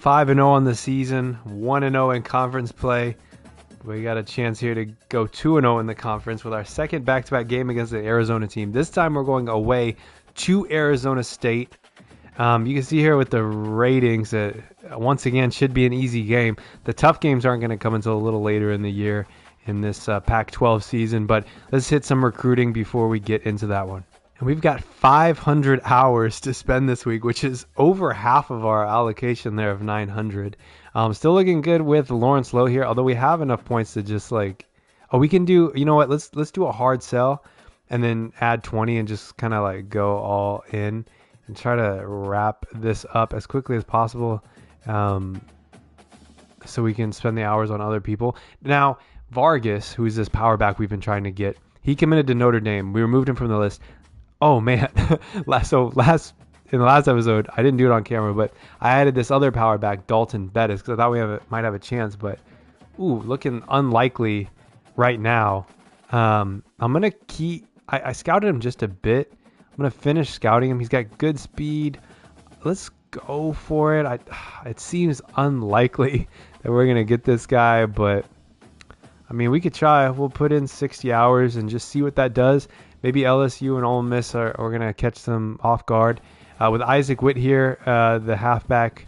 5-0 on the season, 1-0 in conference play. We got a chance here to go 2-0 in the conference with our second back-to-back game against the Arizona team. This time we're going away to Arizona State. You can see here with the ratings that, once again, should be an easy game. The tough games aren't going to come until a little later in the year in this Pac-12 season, but let's hit some recruiting before we get into that one. And we've got 500 hours to spend this week, which is over half of our allocation there of 900. Still looking good with Lawrence Lowe here, although we have enough points to just we can do, you know what, let's do a hard sell and then add 20 and just kind of go all in and try to wrap this up as quickly as possible so we can spend the hours on other people. Now, Vargas, who is this power back we've been trying to get, he committed to Notre Dame. We removed him from the list. Oh, man. In the last episode, I didn't do it on camera, but I added this other power back, Dalton Bettis, because I thought we might have a chance, but looking unlikely right now. I'm going to keep... I scouted him just a bit. I'm going to finish scouting him. He's got good speed. Let's go for it. It seems unlikely that we're going to get this guy, but I mean, we could try. We'll put in 60 hours and just see what that does. Maybe LSU and Ole Miss are going to catch them off guard. With Isaac Witt here, the halfback,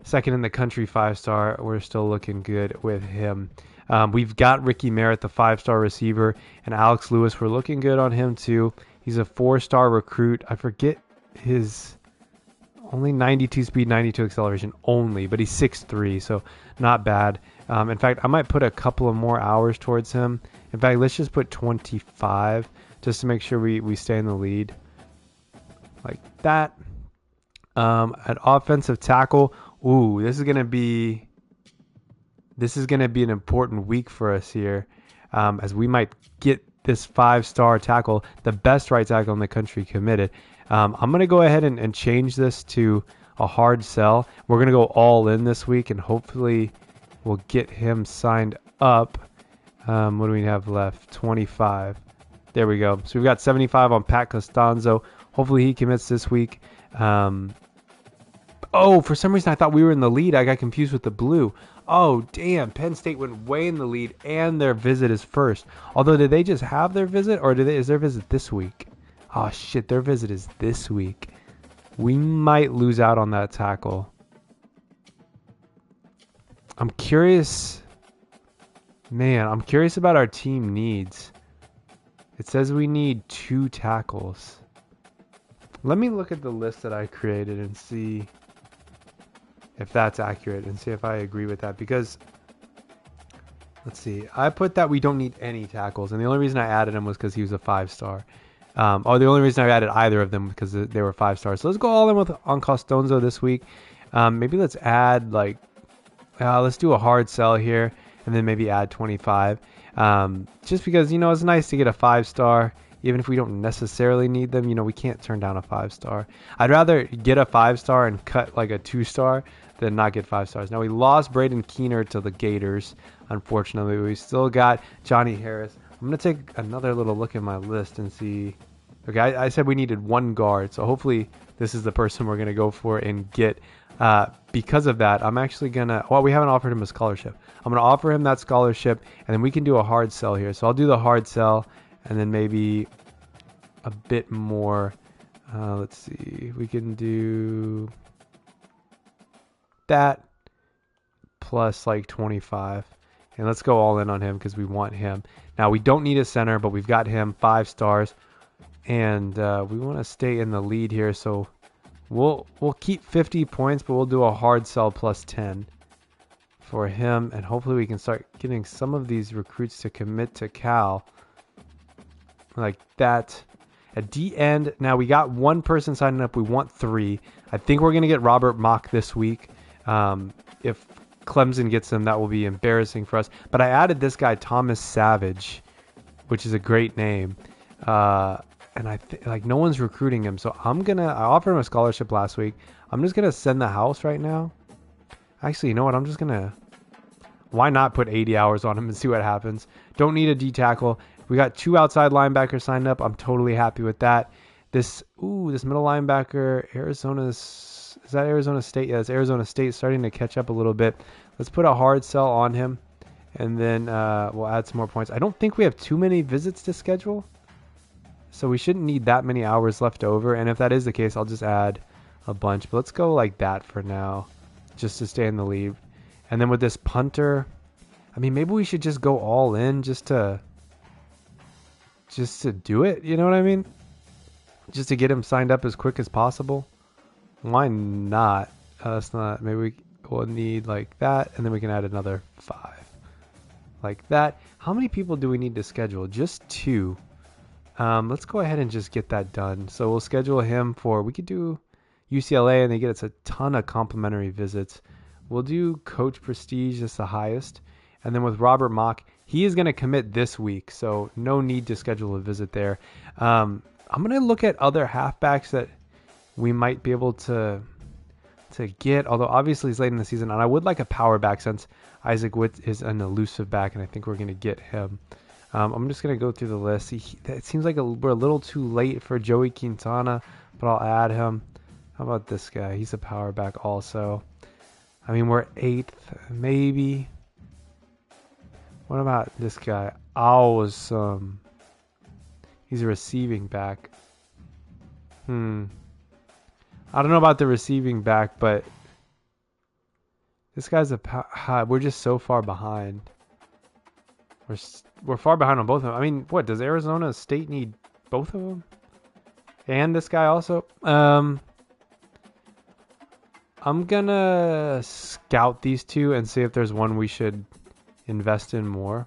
second in the country 5-star, we're still looking good with him. We've got Ricky Merritt, the 5-star receiver, and Alex Lewis. We're looking good on him too. He's a 4-star recruit. I forget his only 92 speed, 92 acceleration only, but he's 6'3", so not bad. In fact, I might put a couple of more hours towards him. In fact, let's just put 25 just to make sure we stay in the lead. Like that. At offensive tackle, this is gonna be an important week for us here, as we might get this 5-star tackle, the best right tackle in the country, committed. I'm gonna go ahead and change this to a hard sell. We're gonna go all in this week, and hopefully we'll get him signed up. What do we have left? 25. There we go. So we've got 75 on Pat Costanzo. Hopefully he commits this week. For some reason I thought we were in the lead. I got confused with the blue. Oh, damn. Penn State went way in the lead, and their visit is first. Although, did they just have their visit, or is their visit this week? Oh, shit. Their visit is this week. We might lose out on that tackle. I'm curious. Man, I'm curious about our team needs. It says we need 2 tackles. Let me look at the list that I created and see if that's accurate and see if I agree with that. Because, let's see. I put that we don't need any tackles. And the only reason I added him was because he was a 5-star. The only reason I added either of them because they were 5-stars. So let's go all in on Costanzo this week. Maybe let's add let's do a hard sell here. And then maybe add 25. Just because, it's nice to get a 5-star. Even if we don't necessarily need them, we can't turn down a 5-star. I'd rather get a 5-star and cut a 2-star than not get 5 stars. Now, we lost Braden Keener to the Gators, unfortunately. We still got Johnny Harris. I'm going to take another little look at my list and see. Okay, I said we needed 1 guard, so hopefully this is the person we're going to go for and get. Because of that, I'm actually going to... Well, we haven't offered him a scholarship. I'm going to offer him that scholarship, and then we can do a hard sell here. So I'll do the hard sell, and then maybe a bit more. Let's see. We can do that plus 25. And let's go all in on him because we want him. Now, we don't need a center, but we've got him 5 stars. And we want to stay in the lead here, so we'll keep 50 points, but we'll do a hard sell plus 10 for him. And hopefully we can start getting some of these recruits to commit to Cal. Like that. At the end, now we got 1 person signing up. We want 3. I think we're going to get Robert Mock this week. If Clemson gets him, that will be embarrassing for us. But I added this guy, Thomas Savage, which is a great name. And I think no one's recruiting him. So I offered him a scholarship last week. I'm just going to send the house right now. Actually, you know what? Why not put 80 hours on him and see what happens? Don't need a D tackle. We got 2 outside linebackers signed up. I'm totally happy with that. This middle linebacker, Arizona's is that Arizona State? Yeah, it's Arizona State starting to catch up a little bit. Let's put a hard sell on him, and then we'll add some more points. I don't think we have too many visits to schedule, so we shouldn't need that many hours left over. And if that is the case, I'll just add a bunch. But let's go like that for now, just to stay in the lead. And then with this punter, I mean, maybe we should just go all in just to do it. You know what I mean? Just to get him signed up as quick as possible. Why not? That's not. Maybe we'll need like that, and then we can add another 5, like that. How many people do we need to schedule? Just 2. Let's go ahead and just get that done. So we'll schedule him for. We could do UCLA, and they get us a ton of complimentary visits. We'll do Coach Prestige, that's the highest, and then with Robert Mock, he is going to commit this week, so no need to schedule a visit there. I'm going to look at other halfbacks that we might be able to get, although obviously it's late in the season, and I would like a power back since Isaac Witt is an elusive back, and I think we're going to get him. I'm just going to go through the list. It seems like we're a little too late for Joey Quintana, but I'll add him. How about this guy? He's a power back also. I mean, we're 8th, maybe. What about this guy? Awesome. He's a receiving back. I don't know about the receiving back, but this guy's we're just so far behind. We're far behind on both of them. I mean, what does Arizona State need? Both of them, and this guy also. I'm gonna scout these 2 and see if there's one we should invest in more,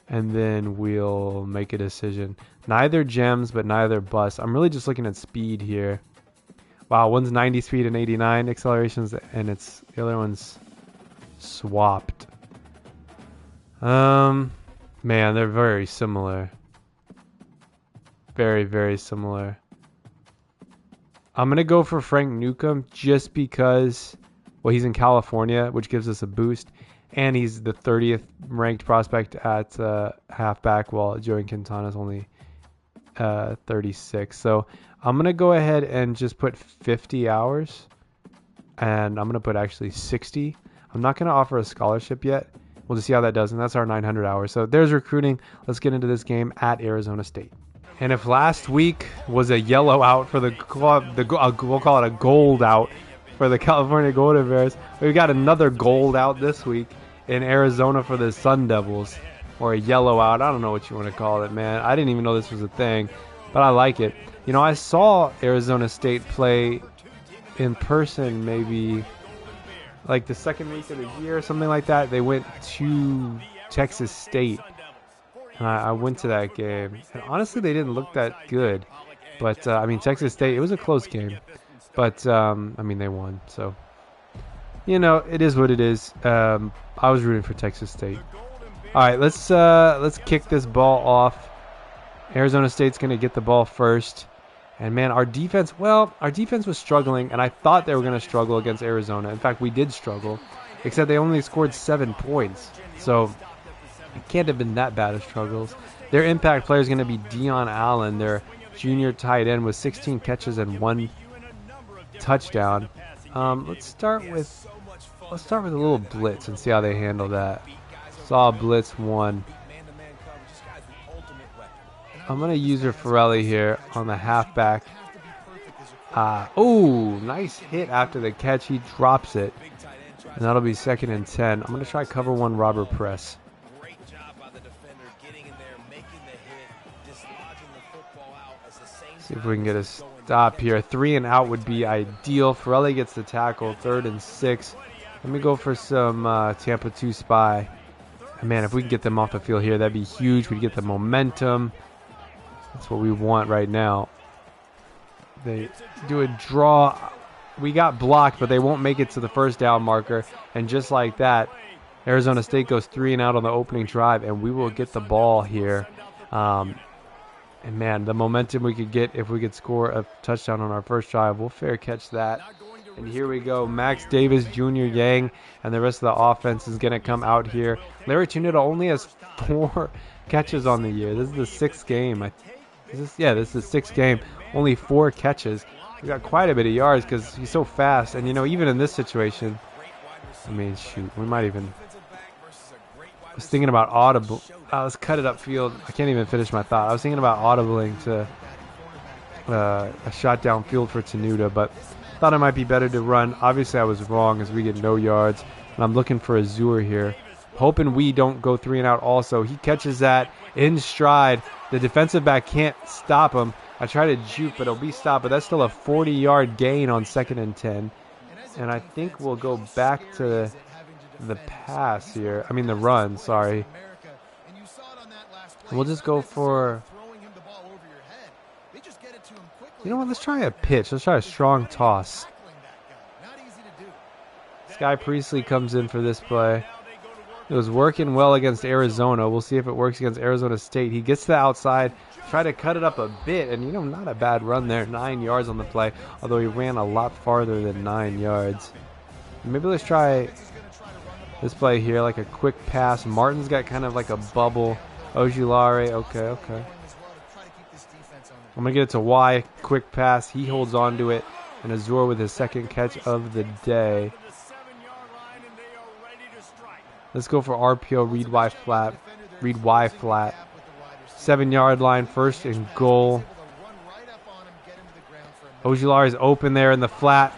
and then we'll make a decision. Neither gems, but neither bust. I'm really just looking at speed here. Wow, one's 90 speed and 89 accelerations, and the other one's swapped. Man, they're very similar. Very, very similar. I'm going to go for Frank Newcomb just because, well, he's in California, which gives us a boost, and he's the 30th ranked prospect at halfback, while Joey Quintana is only 36. So I'm going to go ahead and just put 50 hours, and I'm going to put actually 60. I'm not going to offer a scholarship yet. We'll just see how that does, and that's our 900 hours. So there's recruiting. Let's get into this game at Arizona State. And if last week was a yellow out for the club, we'll call it a gold out for the California Golden Bears, we've got another gold out this week in Arizona for the Sun Devils, or a yellow out. I don't know what you want to call it, man. I didn't even know this was a thing, but I like it. You know, I saw Arizona State play in person maybe like the second week of the year or something like that. They went to Texas State. I went to that game, and honestly, they didn't look that good. But, I mean, Texas State, it was a close game. But, I mean, they won. So, you know, it is what it is. I was rooting for Texas State. All right, let's kick this ball off. Arizona State's going to get the ball first. And, man, our defense was struggling, and I thought they were going to struggle against Arizona. In fact, we did struggle, except they only scored 7 points. So it can't have been that bad of struggles. Their impact player is going to be Dion Allen, their junior tight end with 16 catches and 1 touchdown. Let's start with a little blitz and see how they handle that. Saw blitz 1. I'm going to use Farrelly here on the halfback. Oh, nice hit after the catch. He drops it. And that'll be 2nd and 10. I'm going to try cover 1 Robert press. See if we can get a stop here. 3 and out would be ideal. Farrelly gets the tackle. 3rd and 6. Let me go for some Tampa 2 spy. And man, if we can get them off the field here, that'd be huge. We'd get the momentum. That's what we want right now. They do a draw. We got blocked, but they won't make it to the first down marker. And just like that, Arizona State goes 3 and out on the opening drive, and we will get the ball here. And man, the momentum we could get if we could score a touchdown on our first drive, we'll fair catch that. And here we go. Max Davis, Jr. Yang, and the rest of the offense is going to come out here. Larry Tunita only has 4 catches on the year. This is the 6th game. This is the 6th game. Only 4 catches. We got quite a bit of yards because he's so fast. And, you know, even in this situation, I mean, shoot, we might even... I was thinking about audible. Let's cut it upfield. I can't even finish my thought. I was thinking about audibling to a shot downfield for Tenuta, but thought it might be better to run. Obviously, I was wrong as we get no yards. And I'm looking for Azur here. Hoping we don't go 3 and out also. He catches that in stride. The defensive back can't stop him. I try to juke, but it'll be stopped. But that's still a 40-yard gain on 2nd and 10. And I think we'll go back to the pass here. I mean the run, sorry. We'll just go for... You know what? Let's try a pitch. Let's try a strong toss. Sky Priestley comes in for this play. It was working well against Arizona. We'll see if it works against Arizona State. He gets to the outside, try to cut it up a bit, and, you know, not a bad run there. 9 yards on the play, although he ran a lot farther than 9 yards. Maybe let's try this play here, like a quick pass. Martin's got kind of like a bubble. Ojulari, okay. I'm going to get it to Y, quick pass. He holds on to it, and Azur with his 2nd catch of the day. Let's go for RPO, read Y flat. 7-yard line, 1st and goal. Ojulari is open there in the flat.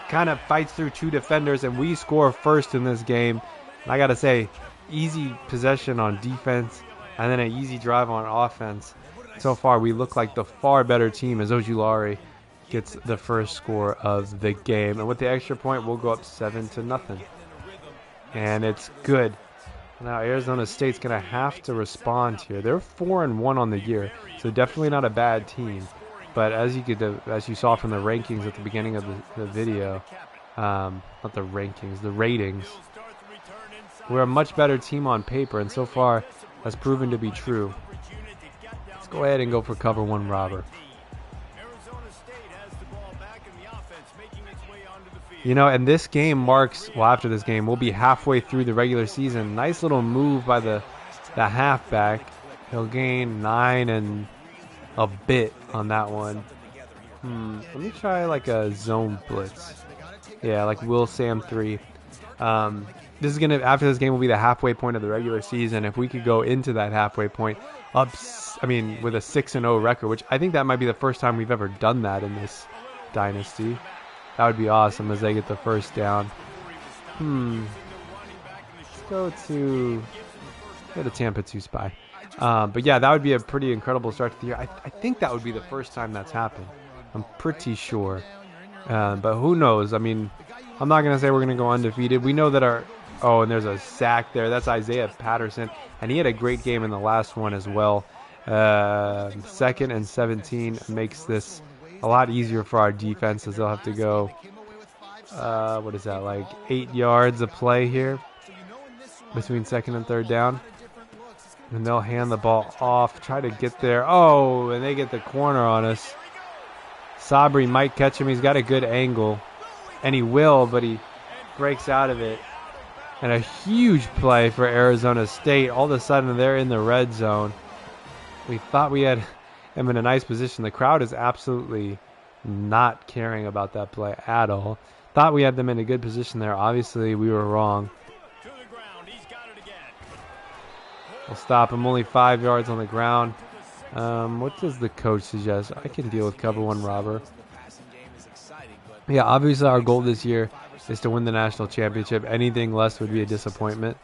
Kind of fights through 2 defenders, and we score first in this game. And I got to say, easy possession on defense, and then an easy drive on offense. So far, we look like the far better team as Ojulari gets the first score of the game. And with the extra point, we'll go up 7-0. And it's good. Now Arizona State's going to have to respond here. They're 4-1 on the year, so definitely not a bad team. But as you saw from the rankings at the beginning of the video, not the rankings, the ratings, we're a much better team on paper, and so far that's proven to be true. Let's go ahead and go for cover 1 robber. You know, and this game marks, well, after this game, we'll be halfway through the regular season. Nice little move by the halfback. He'll gain 9 and a bit on that one. Let me try like a zone blitz. Yeah, like Will Sam 3. This is gonna, after this game, will be the halfway point of the regular season. If we could go into that halfway point with a 6-0 record, which I think that might be the first time we've ever done that in this dynasty. That would be awesome as they get the first down. Let's go to Tampa 2 Spy. But yeah, that would be a pretty incredible start to the year. I think that would be the first time that's happened. I'm pretty sure. But who knows? I mean, I'm not going to say we're going to go undefeated. We know that and there's a sack there. That's Isaiah Patterson. And he had a great game in the last one as well. 2nd and 17 makes this a lot easier for our defense as they'll have to go, what is that, like 8 yards of play here between 2nd and 3rd down. And they'll hand the ball off, try to get there. Oh, and they get the corner on us. Sabri might catch him. He's got a good angle. And he will, but he breaks out of it. And a huge play for Arizona State. All of a sudden, they're in the red zone. We thought we had him in a nice position. The crowd is absolutely not caring about that play at all. Thought we had them in a good position there. Obviously, we were wrong. We'll stop him. Only 5 yards on the ground. What does the coach suggest? I can deal with cover 1 robber. Yeah, obviously our goal this year is to win the national championship. Anything less would be a disappointment.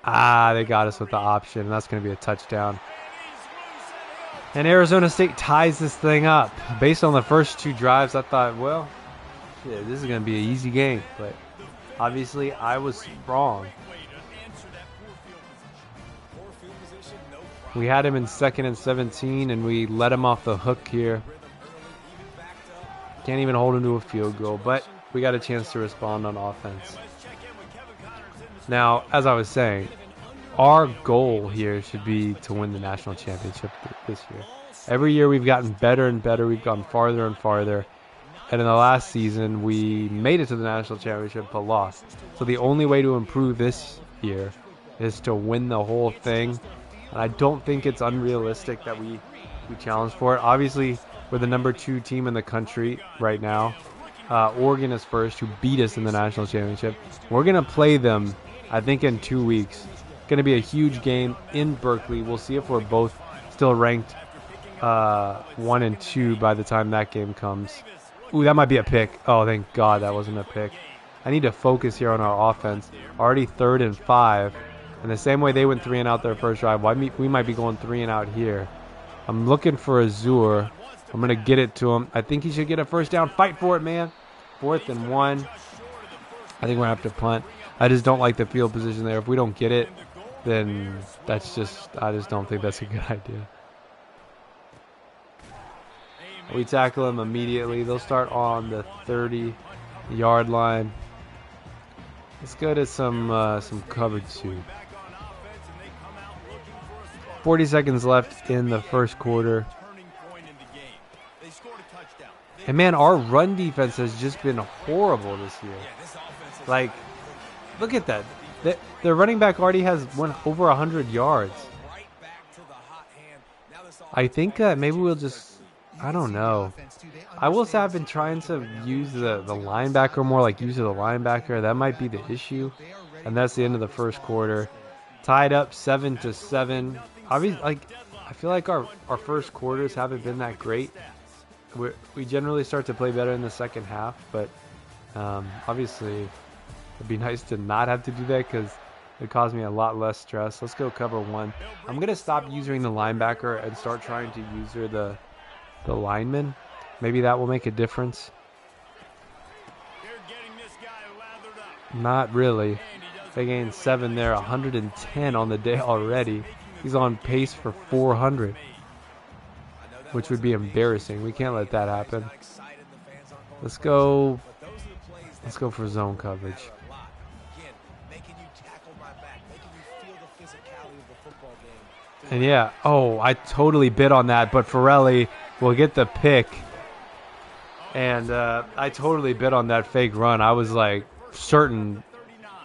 They got us with the option, and that's going to be a touchdown. And Arizona State ties this thing up. Based on the first 2 drives, I thought, well, yeah, this is going to be an easy game. But obviously, I was wrong. We had him in 2nd and 17, and we let him off the hook here. Can't even hold him to a field goal, but we got a chance to respond on offense. Now, as I was saying, our goal here should be to win the national championship this year. Every year we've gotten better and better. We've gone farther and farther. And in the last season, we made it to the national championship but lost. So the only way to improve this year is to win the whole thing. And I don't think it's unrealistic that we challenge for it. Obviously, We're the #2 team in the country right now. Oregon is first, who beat us in the national championship. We're going to play them, I think, in 2 weeks. Going to be a huge game in Berkeley. We'll see if we're both still ranked 1 and 2 by the time that game comes. Ooh, that might be a pick. Oh, thank God that wasn't a pick. I need to focus here on our offense. Already 3rd and 5. And the same way they went 3 and out their first drive, we might be going 3 and out here. I'm looking for Azur. I'm going to get it to him. I think he should get a first down. Fight for it, man. 4th and 1. I think we're going to have to punt. I just don't like the field position there. If we don't get it, then I just don't think that's a good idea. We tackle them immediately. They'll start on the 30-yard line. Let's go to some cover 2. 40 seconds left in the first quarter. And man, our run defense has just been horrible this year. Like, look at that. The running back already has over 100 yards. I think maybe we'll just, I don't know. I will say I've been trying to use the linebacker more, like use the linebacker. That might be the issue. And that's the end of the first quarter. Tied up 7-7. Obviously, I feel like our first quarters haven't been that great. We generally start to play better in the second half, but obviously it'd be nice to not have to do that because it caused me a lot less stress. Let's go cover 1. I'm going to stop using the linebacker and start trying to use the lineman. Maybe that will make a difference. Not really. They gained 7 there, 110 on the day already. He's on pace for 400, which would be embarrassing. We can't let that happen. Let's go for zone coverage. And yeah, oh, I totally bid on that, but Forelli will get the pick. And I totally bid on that fake run. I was like certain,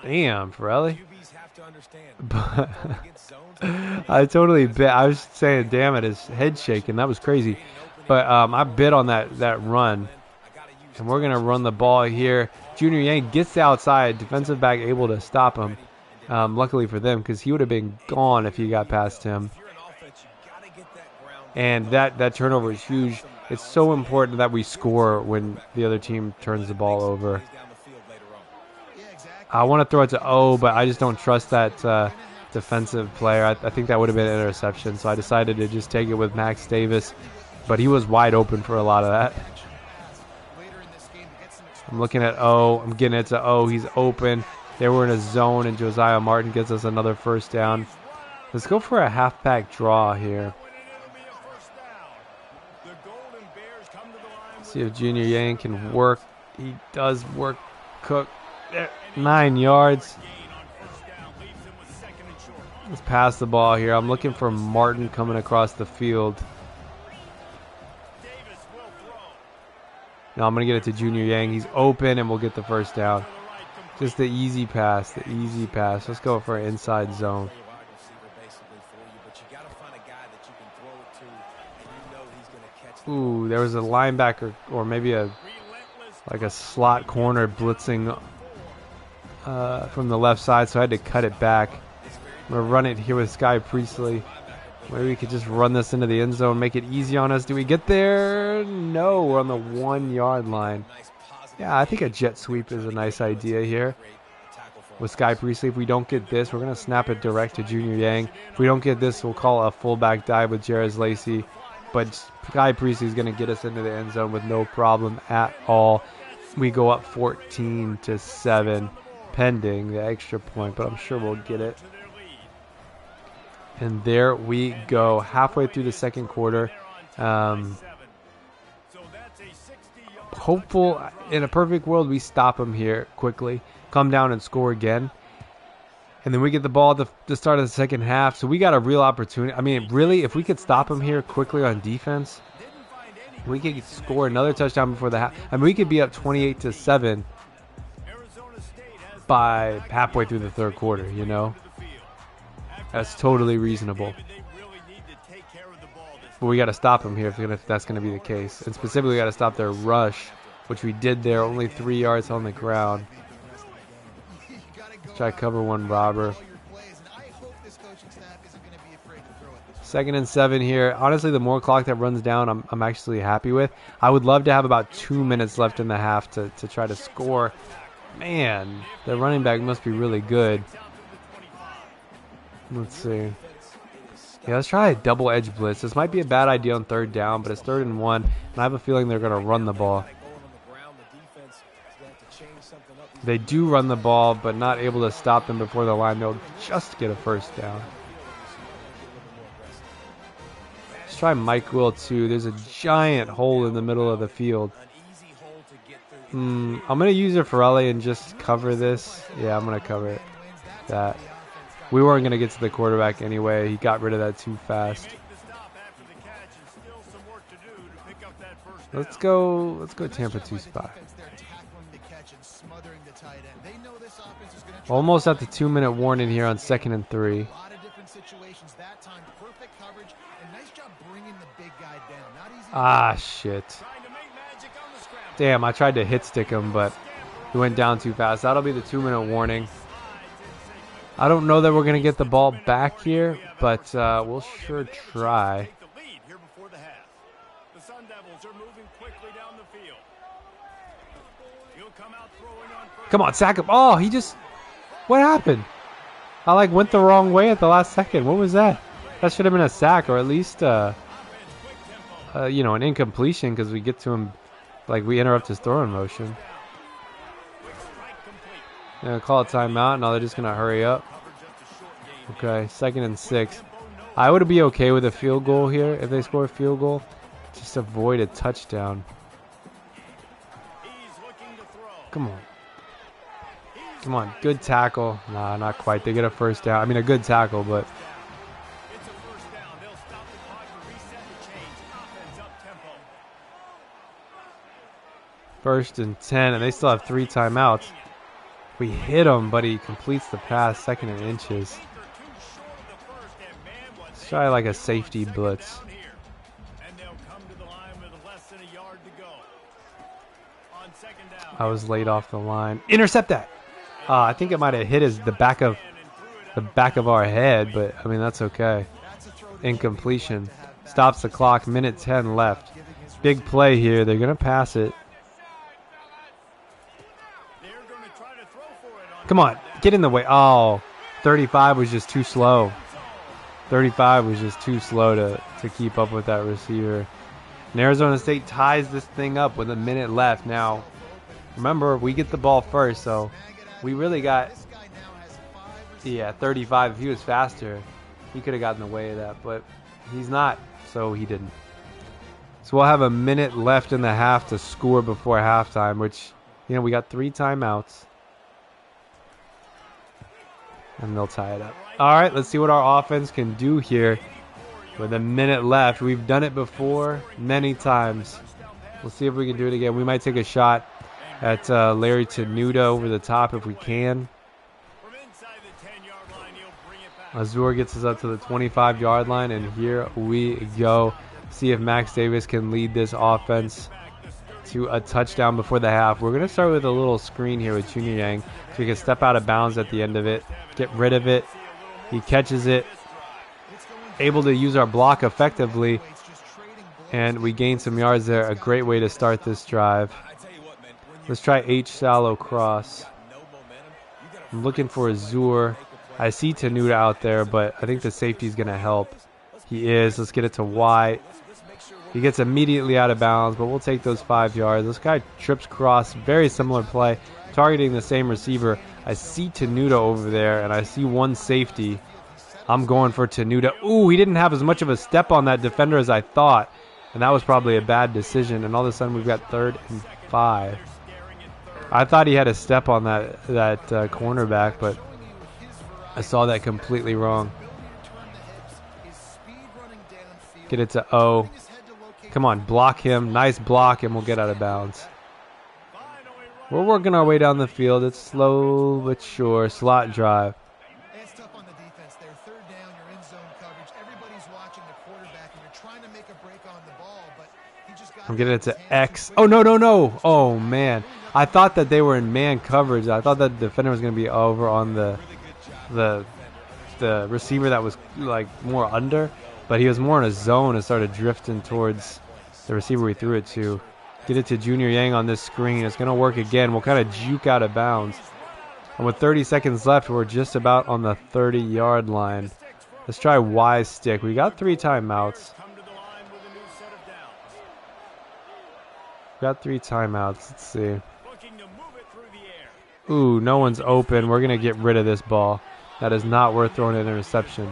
damn, Forelli. But I totally bid. I was saying, damn it, his head shaking. That was crazy. But I bid on that run. And we're going to run the ball here. Junior Yang gets outside. Defensive back able to stop him. Luckily for them, because he would have been gone if he got past him. And that turnover is huge. It's so important that we score when the other team turns the ball over. I want to throw it to O, but I just don't trust that defensive player. I think that would have been an interception, so I decided to just take it with Max Davis. But he was wide open for a lot of that. I'm looking at O. I'm getting it to O. He's open. They were in a zone, and Josiah Martin gets us another first down. Let's go for a halfback draw here. See if Junior Yang can work. He does work. Cook. 9 yards. Let's pass the ball here. I'm looking for Martin coming across the field. No, I'm going to get it to Junior Yang. He's open, and we'll get the first down. Just the easy pass, the easy pass. Let's go for an inside zone. Ooh, there was a linebacker or maybe a slot corner blitzing from the left side, so I had to cut it back. I'm going to run it here with Sky Priestley. Maybe we could just run this into the end zone, make it easy on us. Do we get there? No, we're on the 1 yard line. Yeah, I think a jet sweep is a nice idea here with Sky Priestley. If we don't get this, we're going to snap it direct to Junior Yang. If we don't get this, we'll call a fullback dive with Jarez Lacey. But Sky Priestley is going to get us into the end zone with no problem at all. We go up 14-7, pending the extra point, but I'm sure we'll get it. And there we go, halfway through the second quarter. Hopeful, in a perfect world, we stop them here quickly, come down and score again. And then we get the ball at the start of the second half. So we got a real opportunity. I mean, really, if we could stop them here quickly on defense, we could score another touchdown before the half. I mean, we could be up 28-7 by halfway through the third quarter, That's totally reasonable. But we got to stop them here if that's going to be the case. And specifically, we got to stop their rush, which we did there, only 3 yards on the ground. Let's try cover one robber. 2nd and 7 here. Honestly, the more clock that runs down, I'm actually happy with. I would love to have about 2 minutes left in the half to try to score. Man, the running back must be really good. Let's see. Yeah, let's try a double edge blitz. This might be a bad idea on 3rd down, but it's 3rd and 1, and I have a feeling they're going to run the ball. They do run the ball, but not able to stop them before the line. They'll just get a 1st down. Let's try Mike Will too. There's a giant hole in the middle of the field. I'm going to use a Ferrelli and just cover this. Yeah, I'm going to cover it. That. We weren't going to get to the quarterback anyway. He got rid of that too fast. Let's go Tampa 2 spot. Almost at the 2-minute warning here on 2nd and 3. Ah, shit. Damn, I tried to hit stick him, but he went down too fast. That'll be the 2-minute warning. I don't know that we're going to get the ball back here, but we'll sure try. Come on, sack him. Oh, he just... What happened? I went the wrong way at the last second. What was that? That should have been a sack, or at least, you know, an incompletion, because we get to him, we interrupt his throwing motion. They're going to call a timeout. Now they're just going to hurry up. Okay, 2nd and 6. I would be okay with a field goal here if they score a field goal. Just avoid a touchdown. Come on. Come on, good tackle. Nah, not quite. They get a 1st down. I mean, a good tackle, but... 1st and 10, and they still have 3 timeouts. We hit him, but he completes the pass, 2nd and inches. Let's try a safety blitz. I was laid off the line. Intercept that! I think it might have hit the back of our head, but I mean that's okay. Incompletion. Stops the clock. Minute 10 left. Big play here. They're gonna pass it. Come on, get in the way. Oh, 35 was just too slow. 35 was just too slow to keep up with that receiver. And Arizona State ties this thing up with a minute left. Now, remember, we get the ball first, so we really got, 35. If he was faster, he could have gotten in the way of that, but he's not, so he didn't. So we'll have a minute left in the half to score before halftime, which, you know, we got 3 timeouts. And they'll tie it up. All right, let's see what our offense can do here with a minute left. We've done it before many times. We'll see if we can do it again. We might take a shot at Larry Tenuta over the top if we can. Azur gets us up to the 25-yard line, and here we go. See if Max Davis can lead this offense to a touchdown before the half. We're going to start with a little screen here with Junior Yang, so we can step out of bounds at the end of it, get rid of it. He catches it, able to use our block effectively, and we gain some yards there. A great way to start this drive. Let's try H shallow cross. I'm looking for Azur. I see Tenuta out there, but I think the safety is going to help. He is. Let's get it to Y. He gets immediately out of bounds, but we'll take those 5 yards. This guy trips cross. Very similar play, targeting the same receiver. I see Tenuta over there, and I see one safety. I'm going for Tenuta. Ooh, he didn't have as much of a step on that defender as I thought, and that was probably a bad decision. And all of a sudden, we've got 3rd and 5. I thought he had a step on that cornerback, but I saw that completely wrong. Get it to O. Come on, block him. Nice block, and we'll get out of bounds. We're working our way down the field. It's slow but sure. Slot drive. It's tough on the defense there. 3rd down, you're in zone coverage. Everybody's watching the quarterback, and you're trying to make a I'm getting it to X. Oh, no, no, no. Oh, man. I thought that they were in man coverage. I thought that the defender was going to be over on the receiver that was like more under, but he was more in a zone and started drifting towards the receiver we threw it to. Get it to Junior Yang on this screen. It's going to work again. We'll kind of juke out of bounds. And with 30 seconds left, we're just about on the 30-yard line. Let's try Y stick. We got 3 timeouts. Got 3 timeouts. Let's see. Ooh, no one's open. We're going to get rid of this ball. That is not worth throwing an interception.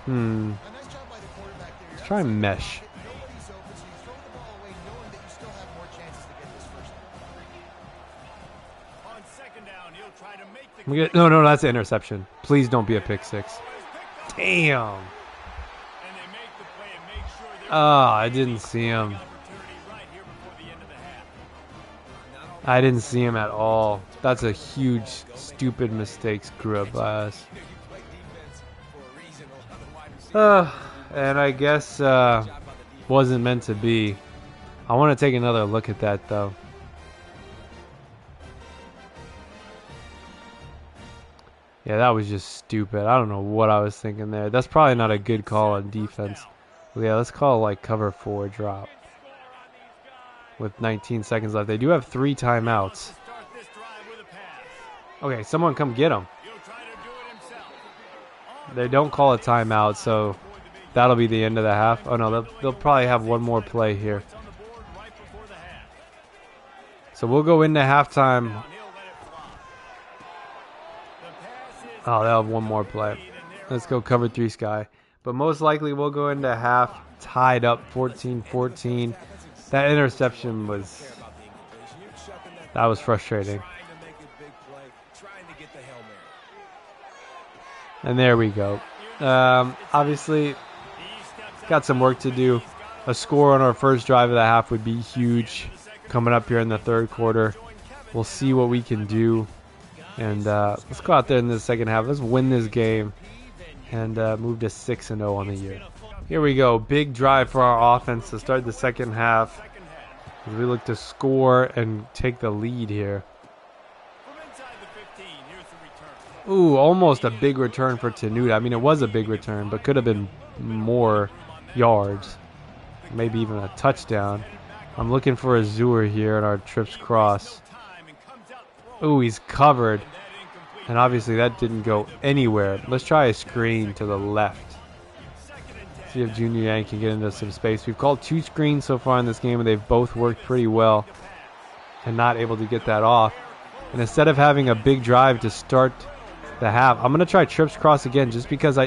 Let's try mesh. No, that's an interception. Please don't be a pick six. Damn. Oh, I didn't see him. I didn't see him at all. That's a huge, stupid mistake screw up by us. And I guess wasn't meant to be. I want to take another look at that though. Yeah, that was just stupid. I don't know what I was thinking there. That's probably not a good call on defense. Yeah, let's call like cover 4 drop. With 19 seconds left. They do have 3 timeouts. Okay, someone come get him. They don't call a timeout, so that'll be the end of the half. Oh no, they'll probably have one more play here. So we'll go into halftime. Oh, they'll have one more play. Let's go cover 3 sky. But most likely we'll go into half tied up 14-14. That interception was frustrating. And there we go. Obviously, got some work to do. A score on our first drive of the half would be huge. Coming up here in the third quarter, we'll see what we can do. And let's go out there in the second half. Let's win this game and move to 6-0 on the year. Here we go. Big drive for our offense to start the second half. As we look to score and take the lead here. Ooh, almost a big return for Tenuta. I mean, it was a big return, but could have been more yards. Maybe even a touchdown. I'm looking for Azure here in our trips cross. Ooh, he's covered. And obviously that didn't go anywhere. Let's try a screen to the left. See if Junior Yang can get into some space. We've called 2 screens so far in this game, and they've both worked pretty well. And not able to get that off. And instead of having a big drive to start the half, I'm going to try trips cross again just because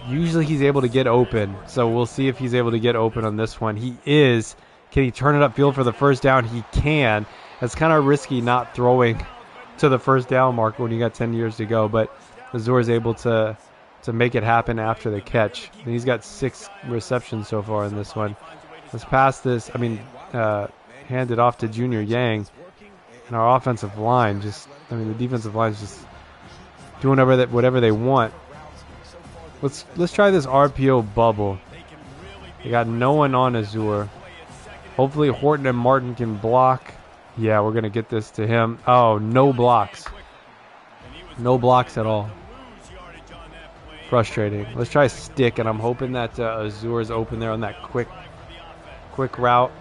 usually he's able to get open. So we'll see if he's able to get open on this one. He is. Can he turn it upfield for the first down? He can. It's kind of risky not throwing to the first down mark when you got 10 years to go, but Azure is able to make it happen after the catch. And he's got 6 receptions so far in this one. Let's pass this. Hand it off to Junior Yang. And our offensive line the defensive line is just doing whatever they want. Let's try this RPO bubble. They got no one on Azure. Hopefully Horton and Martin can block. Yeah, we're going to get this to him. Oh, no blocks. No blocks at all. Frustrating. Let's try stick, and I'm hoping that Azure is open there on that quick route.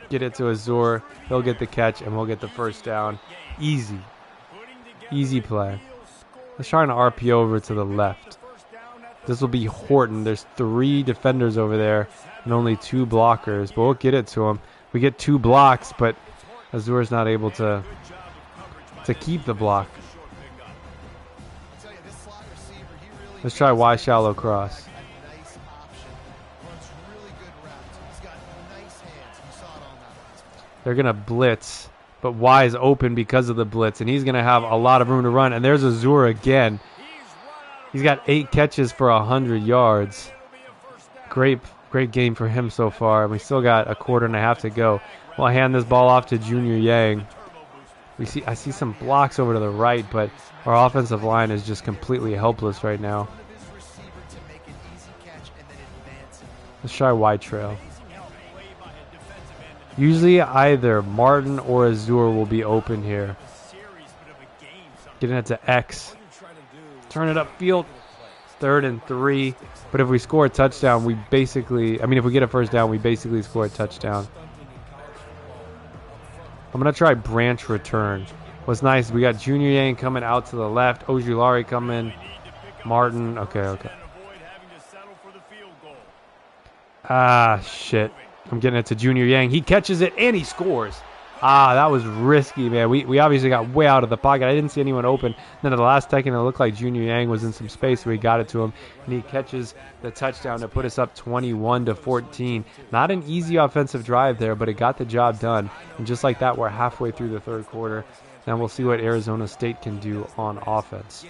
Get it to Azure. He'll get the catch, and we'll get the first down. Easy. Easy play. Let's try an RPO over to the left. This will be Horton. There's 3 defenders over there and only 2 blockers, but we'll get it to him. We get 2 blocks, but Azure's not able to keep the block. Let's try Y shallow cross. They're going to blitz, but Y is open because of the blitz, and he's going to have a lot of room to run. And there's Azure again. He's got 8 catches for 100 yards. Great game for him so far. We still got a quarter and a half to go. We'll hand this ball off to Junior Yang. I see some blocks over to the right, but our offensive line is just completely helpless right now. Let's try wide trail. Usually either Martin or Azur will be open here. Getting it to X. Turn it upfield. 3rd and 3. But if we score a touchdown, we basically... I mean, if we get a first down, we basically score a touchdown. I'm going to try branch return. What's nice, we got Junior Yang coming out to the left. Ojulari coming. Martin. Okay. Ah, shit. I'm getting it to Junior Yang. He catches it and he scores. Ah, that was risky, man. We obviously got way out of the pocket. I didn't see anyone open. Then at the last second, it looked like Junior Yang was in some space, so we got it to him. And he catches the touchdown to put us up 21-14. Not an easy offensive drive there, but it got the job done. And just like that, we're halfway through the 3rd quarter. Now we'll see what Arizona State can do on offense.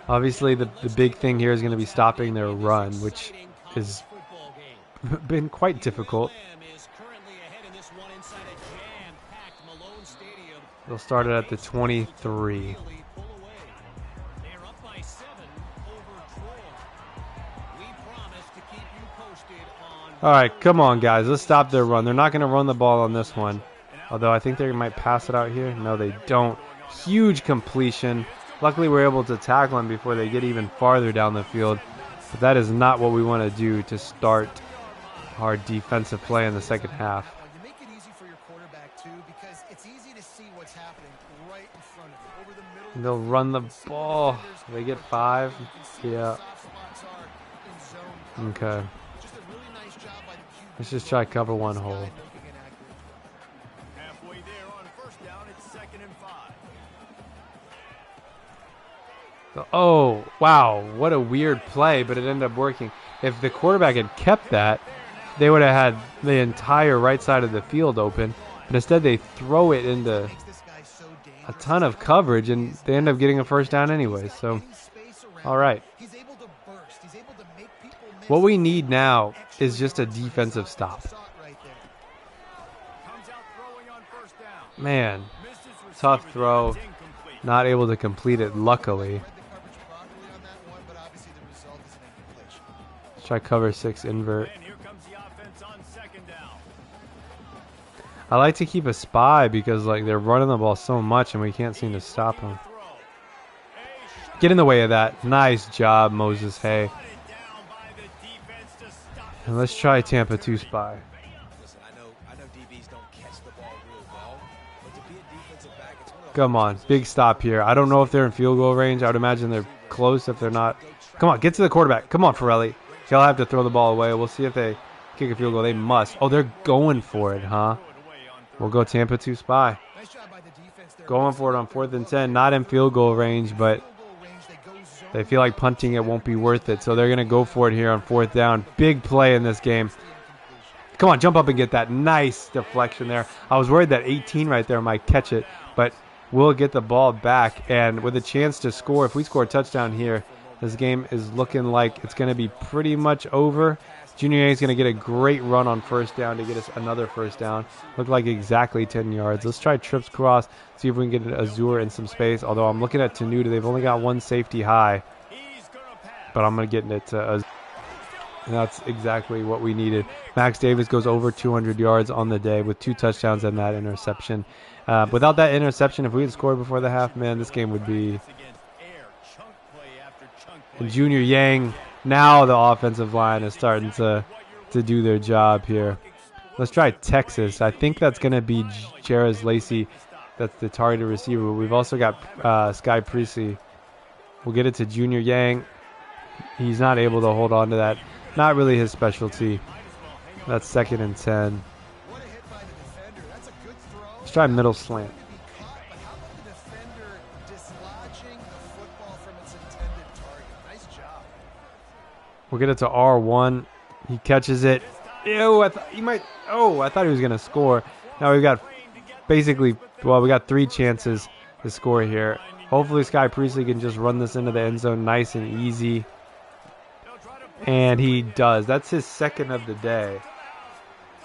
Obviously, the big thing here is going to be stopping their run, which has been quite difficult. They'll start it at the 23. All right, come on, guys. Let's stop their run. They're not going to run the ball on this one. Although I think they might pass it out here. No, they don't. Huge completion. Luckily, we're able to tackle them before they get even farther down the field. But that is not what we want to do to start our defensive play in the second half. You make it easy for your quarterback, too, because it's easy to see what's happening right in front of you. Over the middle, they'll run the ball. They get 5. Yeah. Okay. Let's just try cover one hole. Oh, wow. What a weird play, but it ended up working. If the quarterback had kept that, they would have had the entire right side of the field open. But instead, they throw it into a ton of coverage, and they end up getting a first down anyway. So, all right. What we need now is just a defensive stop. Man, tough throw. Not able to complete it, luckily. Let's try cover 6 invert. I like to keep a spy because like they're running the ball so much and we can't seem to stop them. Get in the way of that. Nice job, Moses Hay. And let's try Tampa 2 spy. Come on, big stop here. I don't know if they're in field goal range. I would imagine they're close if they're not. Come on, get to the quarterback. Come on, Forelli. He'll have to throw the ball away. We'll see if they kick a field goal. They must. Oh, they're going for it, huh? We'll go Tampa 2 spy. Going for it on 4th and 10. Not in field goal range, but they feel like punting it won't be worth it. So they're going to go for it here on 4th down. Big play in this game. Come on, jump up and get that. Nice deflection there. I was worried that 18 right there might catch it, but we'll get the ball back. And with a chance to score, if we score a touchdown here, this game is looking like it's going to be pretty much over. Junior A is going to get a great run on 1st down to get us another 1st down. Looked like exactly 10 yards. Let's try trips cross, see if we can get Azur in some space. Although I'm looking at Tenuta. They've only got 1 safety high. But I'm going to get it to Azur. And that's exactly what we needed. Max Davis goes over 200 yards on the day with 2 touchdowns and that interception. Without that interception, if we had scored before the half, man, this game would be... And Junior Yang, now the offensive line is starting to do their job here. Let's try Texas. I think that's going to be Jairus Lacey. That's the targeted receiver. We've also got Sky Priestley. We'll get it to Junior Yang. He's not able to hold on to that. Not really his specialty. That's 2nd and 10. Let's try middle slant. We'll get it to R1. He catches it. Ew, I thought he was going to score. Now we've got basically, well, we got 3 chances to score here. Hopefully Sky Priestley can just run this into the end zone nice and easy. And he does. That's his 2nd of the day.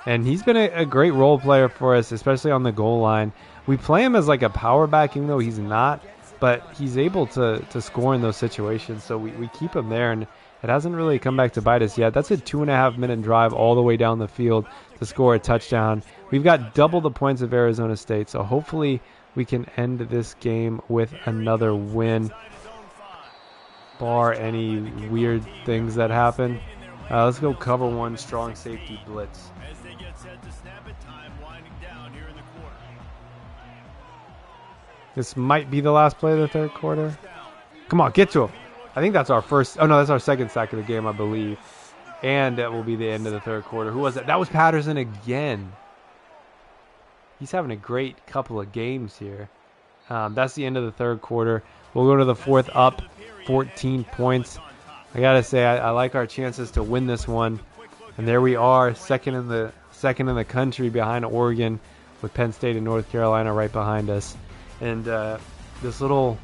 And he's been a great role player for us, especially on the goal line. We play him as like a power back, even though he's not. but he's able to score in those situations. So we keep him there, and it hasn't really come back to bite us yet. That's a 2.5-minute drive all the way down the field to score a touchdown. We've got double the points of Arizona State, so hopefully we can end this game with another win, bar any weird things that happen. Let's go cover one, strong safety blitz. This might be the last play of the third quarter. Come on, get to him. I think that's our first. Oh, no, that's our second sack of the game, I believe. And that will be the end of the third quarter. Who was that? That was Patterson again. He's having a great couple of games here. That's the end of the third quarter. We'll go to the fourth up, 14 points. I got to say, I like our chances to win this one. And there we are, second in the country behind Oregon, with Penn State and North Carolina right behind us. And this little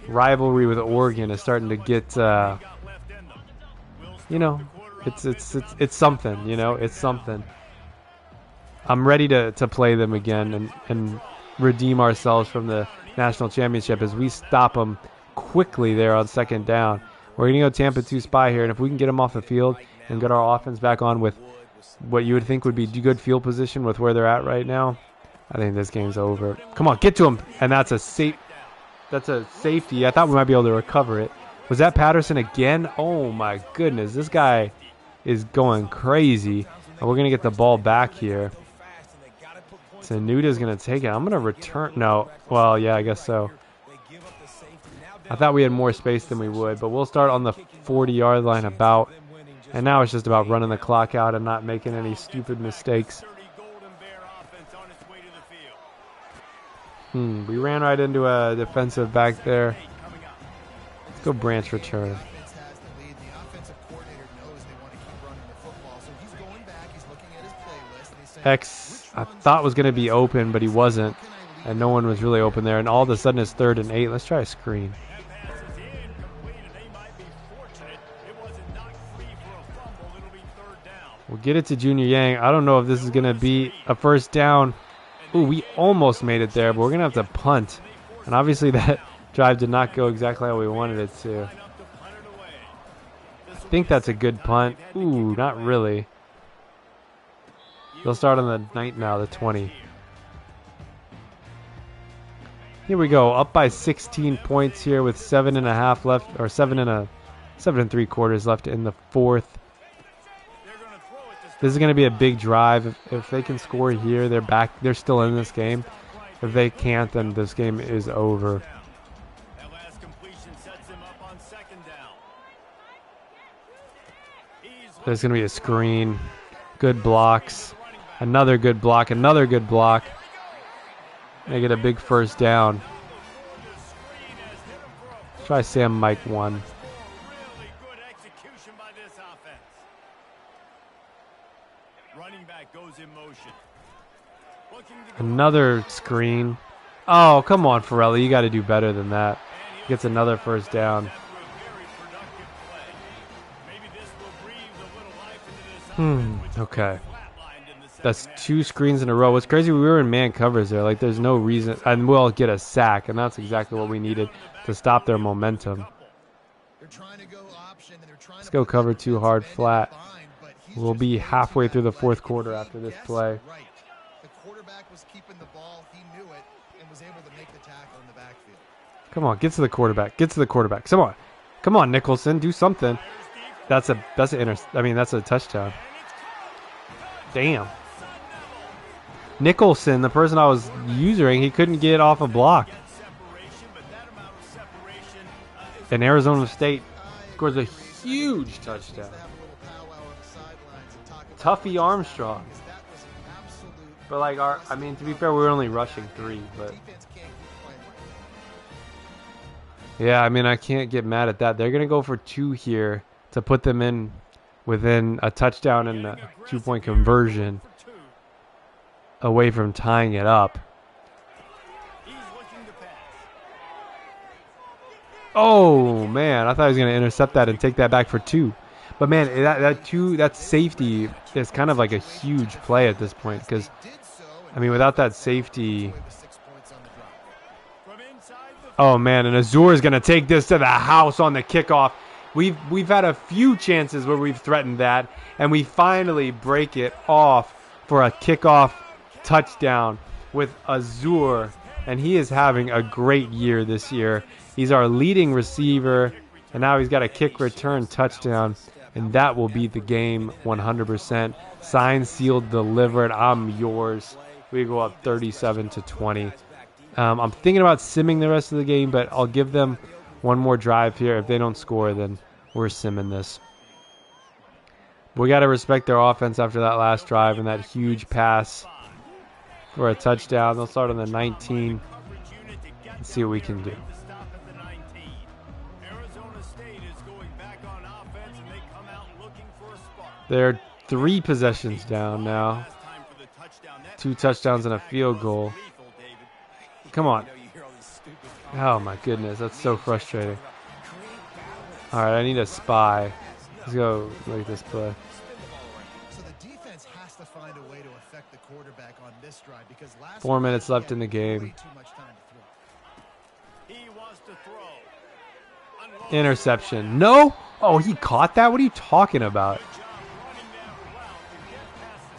rivalry with Oregon is starting to get, you know, it's something. You know, it's something. I'm ready to play them again and redeem ourselves from the national championship as we stop them quickly there on second down. We're going to go Tampa 2 spy here, and if we can get them off the field and get our offense back on with what you would think would be good field position with where they're at right now, I think this game's over. Come on, get to him. And that's a safety. I thought we might be able to recover it. Was that Patterson again? Oh, my goodness. This guy is going crazy. And we're going to get the ball back here. Sanuta's going to take it. I'm going to return. No. Well, yeah, I guess so. I thought we had more space than we would. But we'll start on the 40-yard line about. And now it's just about running the clock out and not making any stupid mistakes. We ran right into a defensive back there. Let's go branch return. X, I thought was going to be open, but he wasn't. And no one was really open there. And all of a sudden it's 3rd and 8. Let's try a screen. We'll get it to Junior Yang. I don't know if this is going to be a first down. Ooh, we almost made it there, but we're going to have to punt. And obviously that drive did not go exactly how we wanted it to. I think that's a good punt. Ooh, not really. They'll start on the 9 now, the 20. Here we go, up by 16 points here with 7.5 left, or 7 3/4 left in the fourth. This is going to be a big drive. If they can score here, they're back. They're still in this game. If they can't, then this game is over. There's going to be a screen. Good blocks. Another good block. Another good block. They get a big first down. Try Sam Mike 1. Another screen. Oh, come on, Farrelly. You got to do better than that. Gets another first down. Okay. That's 2 screens in a row. What's crazy, we were in man covers there. Like, there's no reason. And we'll get a sack, and that's exactly what we needed to stop their momentum. Let's go cover 2 hard flat. We'll be halfway through the fourth quarter after this play. Come on, get to the quarterback. Get to the quarterback. Come on. Come on, Nicholson. Do something. That's a touchdown. Damn. Nicholson, the person I was using, he couldn't get off a block. And Arizona State scores a huge touchdown. Tuffy Armstrong. But like to be fair, we were only rushing 3, but yeah, I can't get mad at that. They're gonna go for 2 here to put them in within a touchdown and a 2-point conversion away from tying it up. Oh man, I thought he was gonna intercept that and take that back for 2. But man, that safety is kind of like a huge play at this point because, without that safety, Oh man, and Azur is going to take this to the house on the kickoff. We've had a few chances where we've threatened that, and we finally break it off for a kickoff touchdown with Azur, and he is having a great year this year. He's our leading receiver, and now he's got a kick return touchdown, and that will be the game 100%. Signed, sealed, delivered. I'm yours. We go up 37-20. I'm thinking about simming the rest of the game, but I'll give them one more drive here. If they don't score, then we're simming this. We got to respect their offense after that last drive and that huge pass for a touchdown. They'll start on the 19. Let's see what we can do. They're 3 possessions down now. 2 touchdowns and a field goal. Come on. Oh my goodness, that's so frustrating. Alright, I need a spy. Let's go look at this play. So the defense has to find a way to affect the quarterback on this drive because last 4 minutes left in the game. Interception. No? Oh, he caught that? What are you talking about?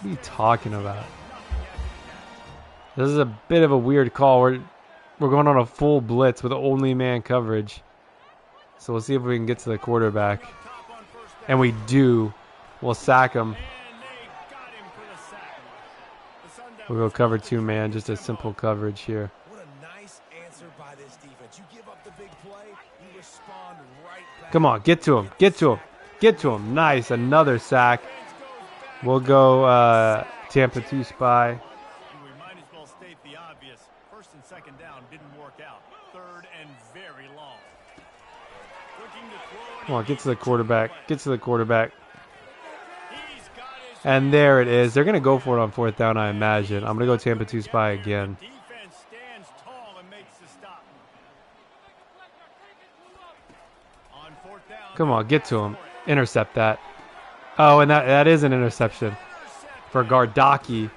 What are you talking about? This is a bit of a weird call. We're going on a full blitz with only man coverage. So we'll see if we can get to the quarterback. And we do. We'll sack him. We'll go cover 2 man. Just a simple coverage here. What a nice answer by this defense. You give up the big play, you respond right back. Come on, get to him. Get to him. Get to him. Nice. Another sack. We'll go Tampa 2 spy. We might as well state the obvious. First and second down didn't work out. Third and very long. Come on, get to the quarterback. Get to the quarterback. And there it is. They're going to go for it on 4th down, I imagine. I'm going to go Tampa 2 spy again. Defense stands tall and makes the stop. On 4th down. Come on, get to him. Intercept that. Oh, and that is an interception for Gardaki.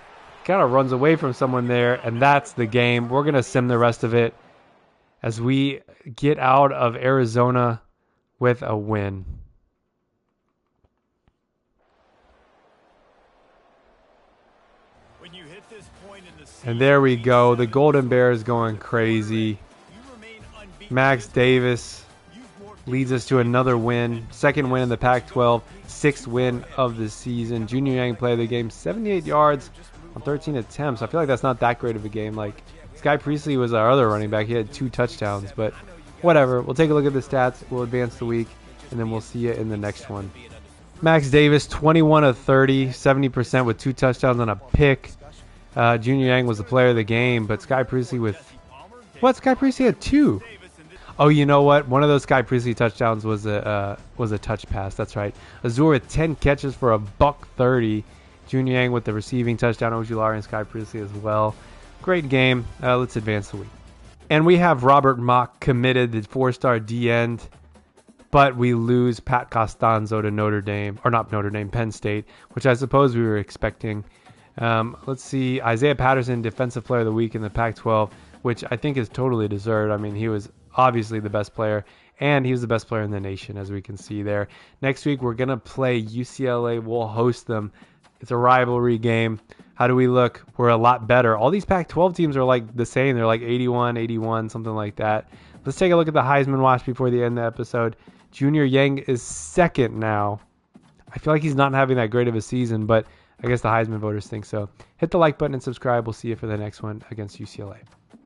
Kind of runs away from someone there, and that's the game. We're going to sim the rest of it as we get out of Arizona with a win. When you hit this point in the season, And there we go. The Golden Bears going crazy. you remain unbeaten. Max Davis leads us to another win. 2nd win in the Pac-12. 6th win of the season. Junior Yang played the game 78 yards on 13 attempts. I feel like that's not that great of a game. Like, Sky Priestley was our other running back. He had 2 touchdowns, but whatever. We'll take a look at the stats. We'll advance the week, and then we'll see you in the next one. Max Davis, 21 of 30, 70% with 2 touchdowns and a pick. Junior Yang was the player of the game, but Sky Priestley with... What? Sky Priestley had 2. Oh, you know what? One of those Sky Priestley touchdowns was a touch pass. That's right. Azur with 10 catches for a $130. Junior Yang with the receiving touchdown. Ojulari and Sky Priestley as well. Great game. Let's advance the week. And we have Robert Mock committed, the 4-star D-end. But we lose Pat Costanzo to Notre Dame. Or not Notre Dame, Penn State. Which I suppose we were expecting. Let's see. Isaiah Patterson, Defensive Player of the Week in the Pac-12. Which I think is totally deserved. I mean, he was obviously the best player, and he was the best player in the nation, as we can see there. Next week, we're going to play UCLA. We'll host them. It's a rivalry game. How do we look? We're a lot better. All these Pac-12 teams are like the same. They're like 81, 81, something like that. Let's take a look at the Heisman watch before the end of the episode. Junior Yang is 2nd now. I feel like he's not having that great of a season, but I guess the Heisman voters think so. Hit the like button and subscribe. We'll see you for the next one against UCLA.